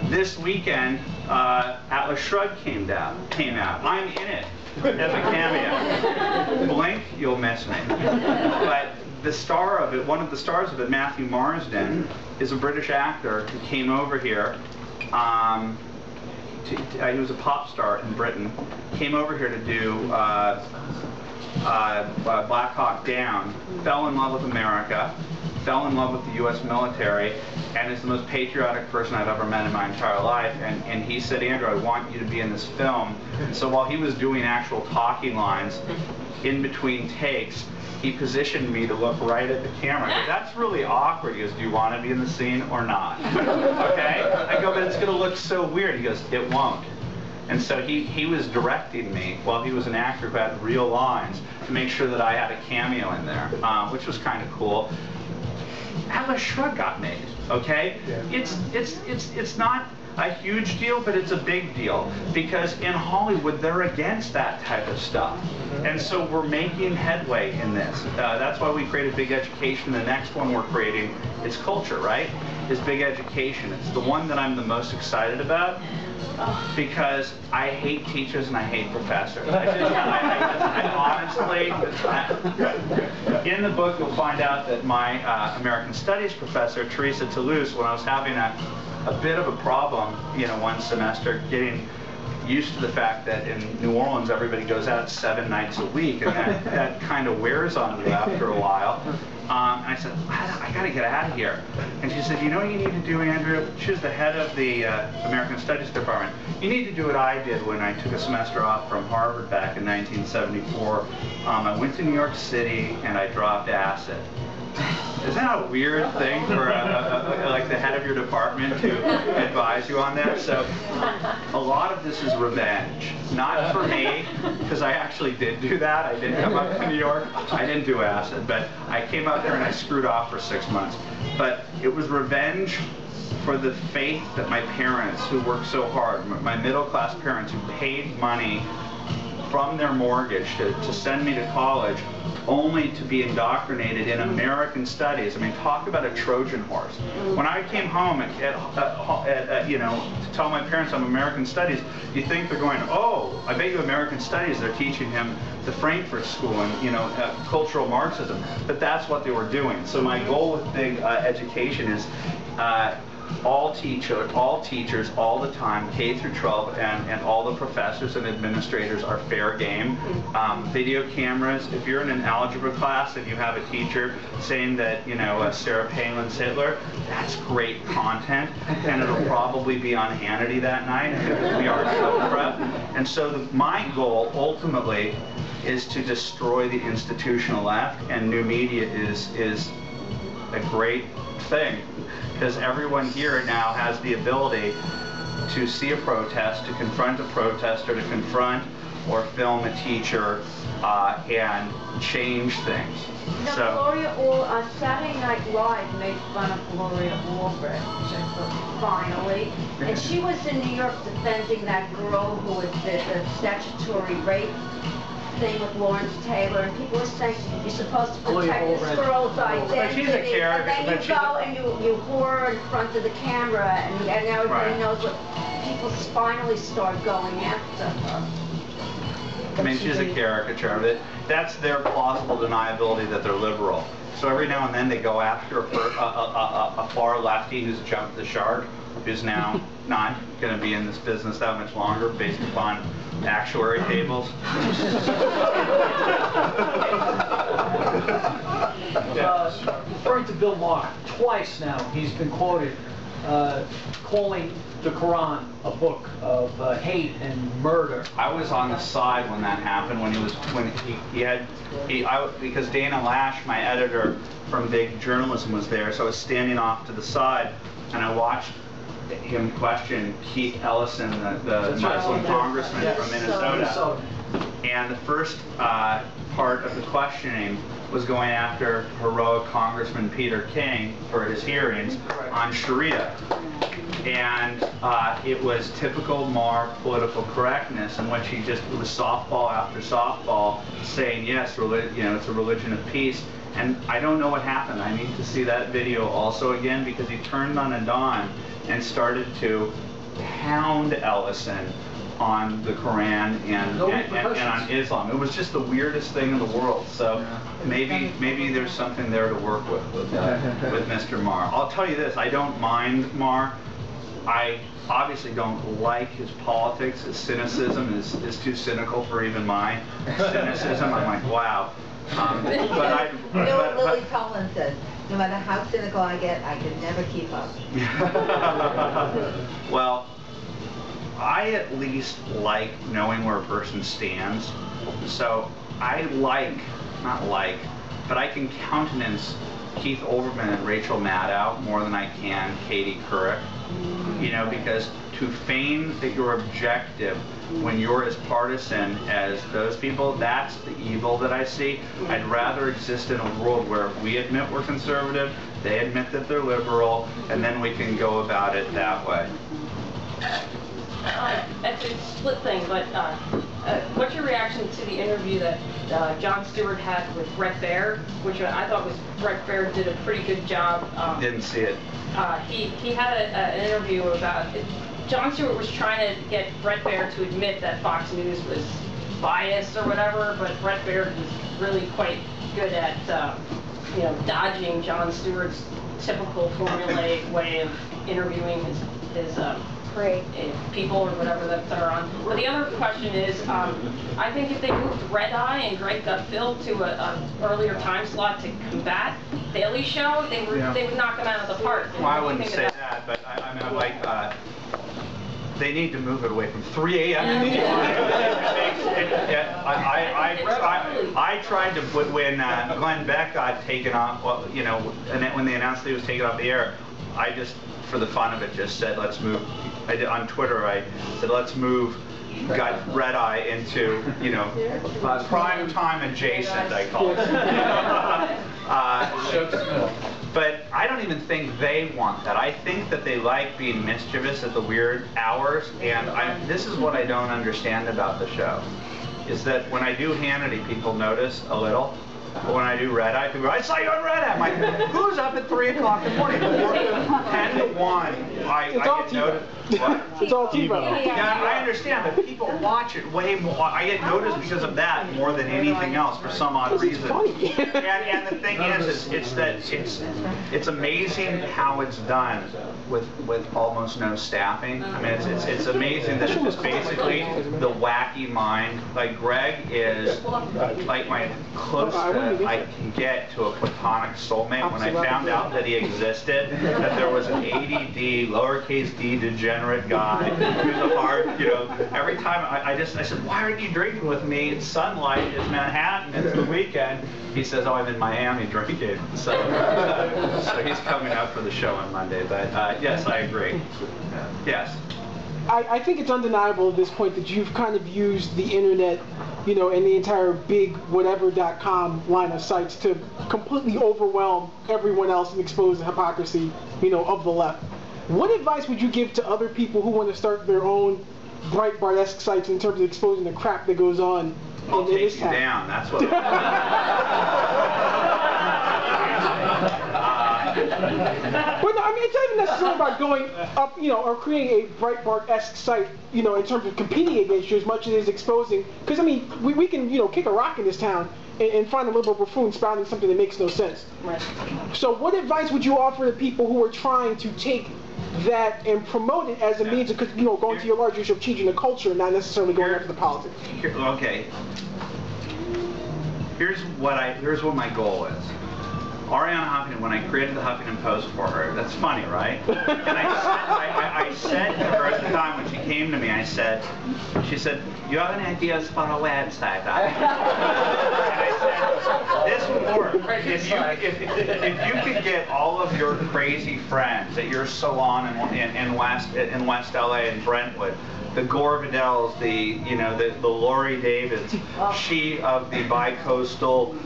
This weekend, Atlas Shrugged came out. I'm in it as a cameo. Blink, you'll miss me. But the star of it, one of the stars of it, Matthew Marsden, is a British actor who came over here. He was a pop star in Britain. Came over here to do Black Hawk Down. Fell in love with America. Fell in love with the U.S. military, and is the most patriotic person I've ever met in my entire life. And he said, Andrew, I want you to be in this film. And so while he was doing actual talking lines in between takes, he positioned me to look right at the camera. Goes, that's really awkward. He goes, do you want to be in the scene or not? Okay? I go, but it's going to look so weird. He goes, it won't. And so he was directing me while he was an actor who had real lines to make sure that I had a cameo in there, which was kind of cool. Atlas Shrugged got made, okay? Yeah. It's not a huge deal, but it's a big deal because in Hollywood they're against that type of stuff, and so we're making headway in this. That's why we created Big Education. The next one we're creating is Culture, right? Is Big Education. It's the one that I'm the most excited about because I hate teachers and I hate professors. I honestly, in the book you'll find out that my American Studies professor, Teresa Toulouse, when I was having a bit of a problem, one semester, getting used to the fact that in New Orleans everybody goes out 7 nights a week, and that kind of wears on you after a while. And I said, I got to get out of here. And she said, you know what you need to do, Andrew? She was the head of the American Studies department. You need to do what I did when I took a semester off from Harvard back in 1974. I went to New York City and I dropped acid. Isn't that a weird thing for like the head of your department to advise you on that? So a lot of this is revenge. Not for me, because I actually did do that. I did come up to New York. I didn't do acid, but I came out there and I screwed off for 6 months. But it was revenge for the faith that my parents, who worked so hard, my middle-class parents who paid money from their mortgage to send me to college, only to be indoctrinated in American Studies. I mean, talk about a Trojan horse. When I came home to tell my parents I'm American Studies, you think they're going, oh, I bet you American Studies, they're teaching him the Frankfurt School and cultural Marxism. But that's what they were doing. So my goal with Big Education is all teachers, all the time, K through 12, and all the professors and administrators are fair game. Video cameras. If you're in an algebra class and you have a teacher saying that Sarah Palin's Hitler, that's great content, and it'll probably be on Hannity that night because we are show prep. And so my goal ultimately is to destroy the institutional left, and new media is a great thing. Because everyone here now has the ability to see a protest, to confront a protester, to confront or film a teacher, and change things. Now, So, Gloria Allred, Saturday Night Live made fun of Gloria Allred, which I thought, finally. And she was in New York defending that girl who was the statutory rape thing with Lawrence Taylor, and people were saying you're supposed to protect this girl's identity, she's a character, and then you go and you whore her in front of the camera, and everybody knows what people finally start going after her. I mean, she's a caricature. That's their plausible deniability that they're liberal. So every now and then they go after a far lefty who's jumped the shark, who's now not going to be in this business that much longer based upon actuary tables. Referring to Bill Maher, twice now he's been quoted calling the Quran a book of hate and murder. I was on the side when that happened, because Dana Lash, my editor from Big Journalism, was there, so I was standing off to the side, and I watched him question Keith Ellison, the Muslim congressman from Minnesota. And the first part of the questioning was going after heroic Congressman Peter King for his hearings on Sharia. And it was typical Maher political correctness, in which it was softball after softball, saying yes, it's a religion of peace. And I don't know what happened. I need to see that video also again, because he turned on a dime and started to pound Ellison on the Quran and on Islam. It was just the weirdest thing in the world. So maybe there's something there to work with Mr. Marr. I'll tell you this, I don't mind Marr. I obviously don't like his politics. His cynicism is too cynical for even my cynicism. I'm like, wow. What Lily Tomlin says, no matter how cynical I get, I can never keep up. Well, I at least like knowing where a person stands. So I but I can countenance Keith Olbermann and Rachel Maddow more than I can Katie Couric. You know, because to feign that you're objective when you're as partisan as those people, that's the evil that I see. I'd rather exist in a world where we admit we're conservative, they admit that they're liberal, and then we can go about it that way. It's a split thing, but what's your reaction to the interview that Jon Stewart had with Bret Baier, which I thought was Bret Baier did a pretty good job. Didn't see it. He had an interview about it. Jon Stewart was trying to get Bret Baier to admit that Fox News was biased or whatever, but Bret Baier was really quite good at you know, dodging Jon Stewart's typical formulaic way of interviewing his people or whatever that they're on. But the other question is, I think if they moved Red Eye and Greg Gutfeld to an earlier time slot to combat Daily Show, they would knock them out of the park. Well, I wouldn't say that, but I mean, like, they need to move it away from 3 a.m. I tried to put when Glenn Beck got taken off, well, you know, and then when they announced he was taken off the air, I just, for the fun of it, just said, let's move. I did on Twitter. I said, let's move. Got Red Eye into, you know, prime time adjacent, I call it. But I don't even think they want that. I think that they like being mischievous at the weird hours, and this is what I don't understand about the show, is that when I do Hannity, people notice a little. But when I do Red Eye, people go, I saw you on Red Eye. I'm like, who's up at 3 o'clock in the morning? 10 to 1, I get noticed. What? It's all TiVo. Yeah, I understand, but people watch it way more. I get noticed because of that more than anything else for some odd reason. And the thing is it's amazing how it's done with almost no staffing. I mean, it's amazing that it's basically the wacky mind. Like Greg is like my close to I can get to a platonic soulmate. When I found out that he existed, that there was an ADD, lowercase d degenerate guy who's a hard, you know, every time I said, why aren't you drinking with me? It's sunlight, it's Manhattan, it's the weekend. He says, oh, I'm in Miami drinking. So he's coming out for the show on Monday. But yes, I agree. Yes. I think it's undeniable at this point that you've kind of used the internet, you know, and the entire big whatever.com line of sites to completely overwhelm everyone else and expose the hypocrisy, you know, of the left. What advice would you give to other people who want to start their own Breitbart-esque sites in terms of exposing the crap that goes on I'll in take this you town? down. That's what. But no, I mean, it's not even necessarily about going up, you know, or creating a Breitbart-esque site, you know, in terms of competing against you as much as it is exposing. Because, I mean, we can, you know, kick a rock in this town and find a liberal buffoon spouting something that makes no sense. Right. So what advice would you offer to people who are trying to take that and promote it as a means of, you know, going to your larger issue of changing the culture and not necessarily going after the politics? Okay. Here's what my goal is. Arianna Huffington, when I created the Huffington Post for her, that's funny, right? And I said to her at the time when she came to me, she said, you have any ideas for a website? And I said, this would work. If you could get all of your crazy friends at your salon in West LA and Brentwood, the Gore Vidells, the Lori Davids, she of the bi-coastal,